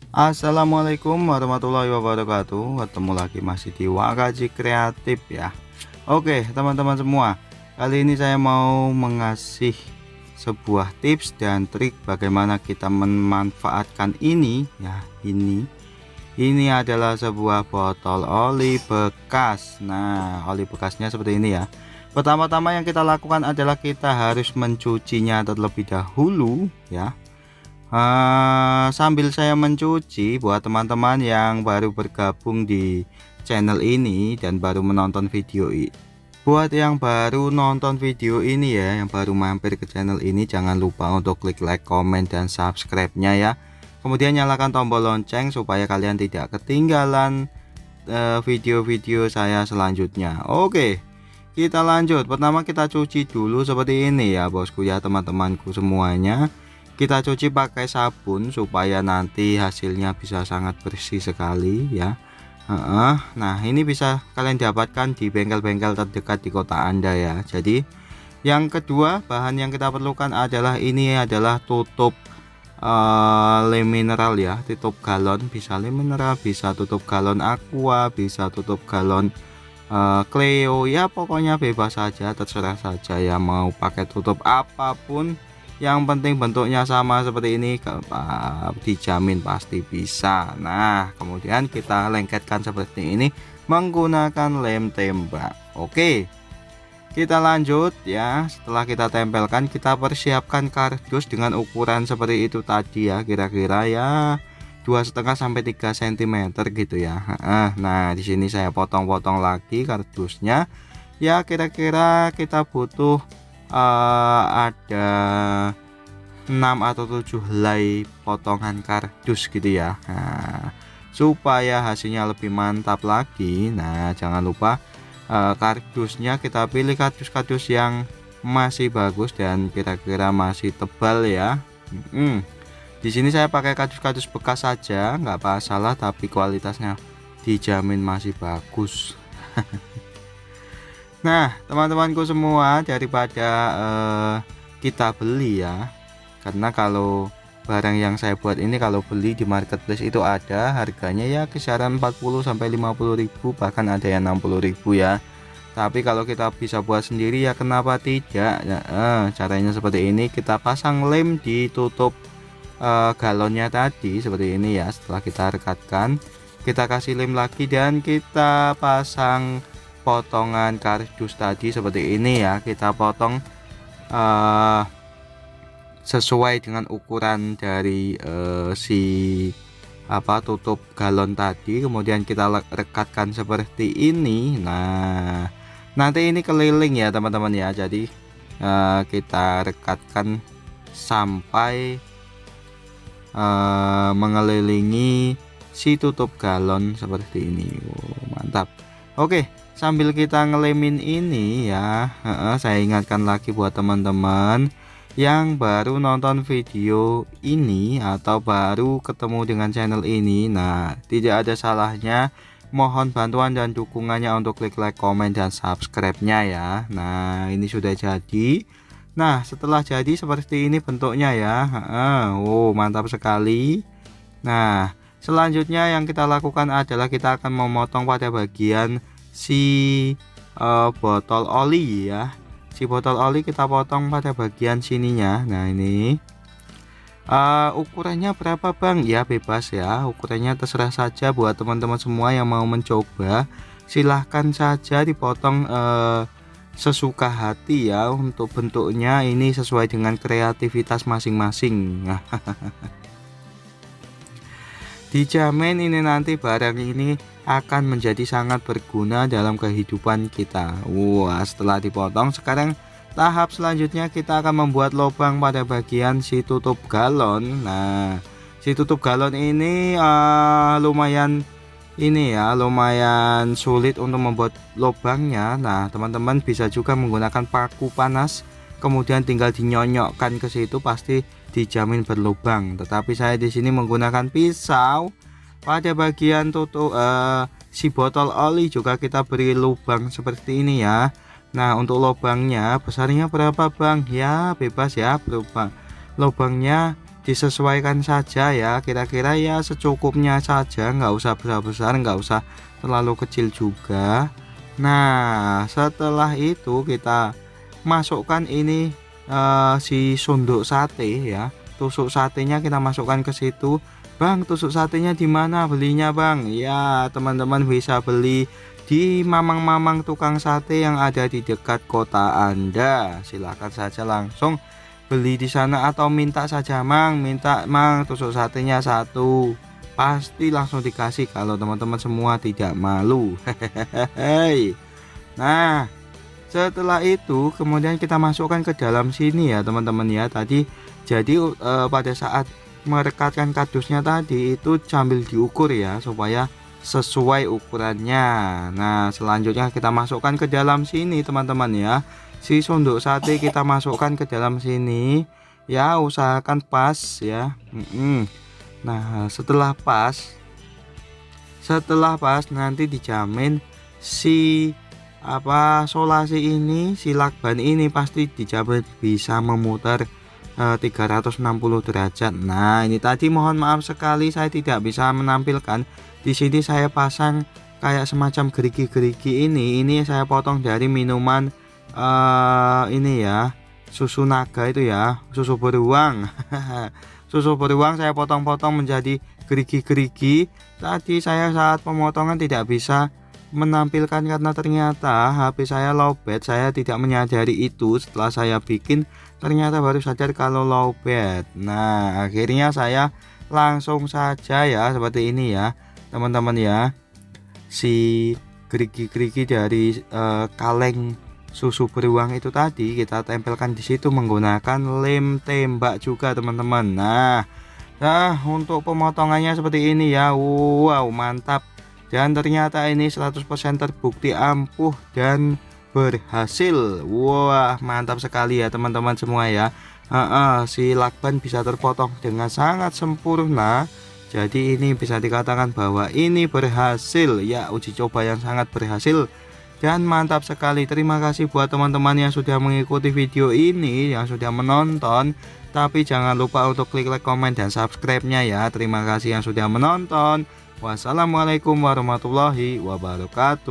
Assalamualaikum warahmatullahi wabarakatuh. Ketemu lagi masih di Wakaji Kreatif ya. Oke teman-teman semua, kali ini saya mau mengasih sebuah tips dan trik bagaimana kita memanfaatkan ini ya. Ini adalah sebuah botol oli bekas. Nah, oli bekasnya seperti ini ya. Pertama-tama yang kita lakukan adalah kita harus mencucinya terlebih dahulu ya. Sambil saya mencuci, buat teman-teman yang baru bergabung di channel ini dan baru menonton video ini, buat yang baru nonton video ini ya, yang baru mampir ke channel ini, jangan lupa untuk klik like, komen, dan subscribe-nya ya. Kemudian nyalakan tombol lonceng supaya kalian tidak ketinggalan video-video saya selanjutnya. Oke, kita lanjut. Pertama kita cuci dulu seperti ini ya bosku ya, teman-temanku semuanya. Kita cuci pakai sabun supaya nanti hasilnya bisa sangat bersih sekali ya. Nah ini bisa kalian dapatkan di bengkel-bengkel terdekat di kota Anda ya. Jadi yang kedua bahan yang kita perlukan adalah tutup lem mineral ya, tutup galon, bisa lem mineral, bisa tutup galon aqua, bisa tutup galon Cleo ya, pokoknya bebas saja, terserah saja ya mau pakai tutup apapun. Yang penting bentuknya sama seperti ini, dijamin pasti bisa. Nah kemudian kita lengketkan seperti ini menggunakan lem tembak. Oke, kita lanjut ya. Setelah kita tempelkan, kita persiapkan kardus dengan ukuran seperti itu tadi ya, kira-kira ya 2,5 sampai 3 cm gitu ya. Nah di sini saya potong-potong lagi kardusnya ya, kira-kira kita butuh ada 6 atau 7 helai potongan kardus gitu ya. Nah, supaya hasilnya lebih mantap lagi, nah jangan lupa kardusnya kita pilih kardus-kardus yang masih bagus dan kira-kira masih tebal ya. Di sini saya pakai kardus-kardus bekas saja, nggak masalah, tapi kualitasnya dijamin masih bagus. Nah teman-temanku semua, daripada kita beli ya, karena kalau barang yang saya buat ini kalau beli di marketplace itu ada harganya ya kisaran 40 sampai 50.000, bahkan ada yang 60.000 ya. Tapi kalau kita bisa buat sendiri ya kenapa tidak ya. Caranya seperti ini, kita pasang lem di tutup galonnya tadi seperti ini ya. Setelah kita rekatkan, kita kasih lem lagi dan kita pasang potongan kardus tadi seperti ini ya. Kita potong sesuai dengan ukuran dari tutup galon tadi, kemudian kita rekatkan seperti ini. Nah nanti ini keliling ya teman-teman ya, jadi kita rekatkan sampai mengelilingi si tutup galon seperti ini. Mantap. Oke, sambil kita ngelemin ini ya, saya ingatkan lagi buat teman-teman yang baru nonton video ini atau baru ketemu dengan channel ini. Nah tidak ada salahnya mohon bantuan dan dukungannya untuk klik like, komen, dan subscribe-nya ya. Nah ini sudah jadi. Nah setelah jadi seperti ini bentuknya ya. Mantap sekali. Nah selanjutnya yang kita lakukan adalah kita akan memotong pada bagian si botol oli ya. Si botol oli kita potong pada bagian sininya. Nah ini ukurannya berapa bang? Ya bebas ya, ukurannya terserah saja buat teman-teman semua yang mau mencoba. Silahkan saja dipotong sesuka hati ya. Untuk bentuknya ini sesuai dengan kreativitas masing-masing. Dijamin ini nanti barang ini akan menjadi sangat berguna dalam kehidupan kita. Setelah dipotong, sekarang tahap selanjutnya kita akan membuat lubang pada bagian si tutup galon. Nah si tutup galon ini lumayan sulit untuk membuat lubangnya. Nah teman-teman bisa juga menggunakan paku panas, kemudian tinggal dinyonyokkan ke situ, pasti dijamin berlubang. Tetapi saya di sini menggunakan pisau. Pada bagian tutup si botol oli juga kita beri lubang seperti ini ya. Nah untuk lubangnya besarnya berapa bang? Ya bebas ya, berupa lubangnya disesuaikan saja ya, kira-kira ya secukupnya saja, nggak usah besar-besar, nggak usah terlalu kecil juga. Nah setelah itu kita masukkan ini si sunduk sate ya, tusuk satenya kita masukkan ke situ. Bang, tusuk satenya di mana belinya bang? Ya teman-teman bisa beli di mamang-mamang tukang sate yang ada di dekat kota Anda. Silahkan saja langsung beli di sana atau minta saja minta tusuk satenya satu, pasti langsung dikasih kalau teman-teman semua tidak malu. Hehehe. Nah setelah itu kemudian kita masukkan ke dalam sini ya teman-teman ya. Tadi jadi pada saat merekatkan kardusnya tadi itu sambil diukur ya supaya sesuai ukurannya. Nah selanjutnya kita masukkan ke dalam sini teman-teman ya, si sunduk sate kita masukkan ke dalam sini ya, usahakan pas ya. Nah setelah pas nanti dijamin si solasi ini, si lakban ini pasti dijamin bisa memutar 360 derajat. Nah ini tadi mohon maaf sekali saya tidak bisa menampilkan. Di sini saya pasang kayak semacam gerigi-gerigi ini saya potong dari minuman ini ya, susu naga itu ya, susu beruang. Susu beruang saya potong-potong menjadi gerigi-gerigi. Tadi saya saat pemotongan tidak bisa menampilkan karena ternyata HP saya lowbat. Saya tidak menyadari itu, setelah saya bikin ternyata baru sadar kalau lowbat. Nah akhirnya saya langsung saja ya seperti ini ya teman-teman ya, si gerigi-gerigi dari kaleng susu beruang itu tadi kita tempelkan di situ menggunakan lem tembak juga teman-teman. Nah untuk pemotongannya seperti ini ya. Wow mantap, dan ternyata ini 100% terbukti ampuh dan berhasil. Wah mantap sekali ya teman-teman semua ya. Si lakban bisa terpotong dengan sangat sempurna. Jadi ini bisa dikatakan bahwa ini berhasil ya, uji coba yang sangat berhasil dan mantap sekali. Terima kasih buat teman-teman yang sudah mengikuti video ini, yang sudah menonton. Tapi jangan lupa untuk klik like, komen, dan subscribe-nya ya. Terima kasih yang sudah menonton. Wassalamualaikum warahmatullahi wabarakatuh.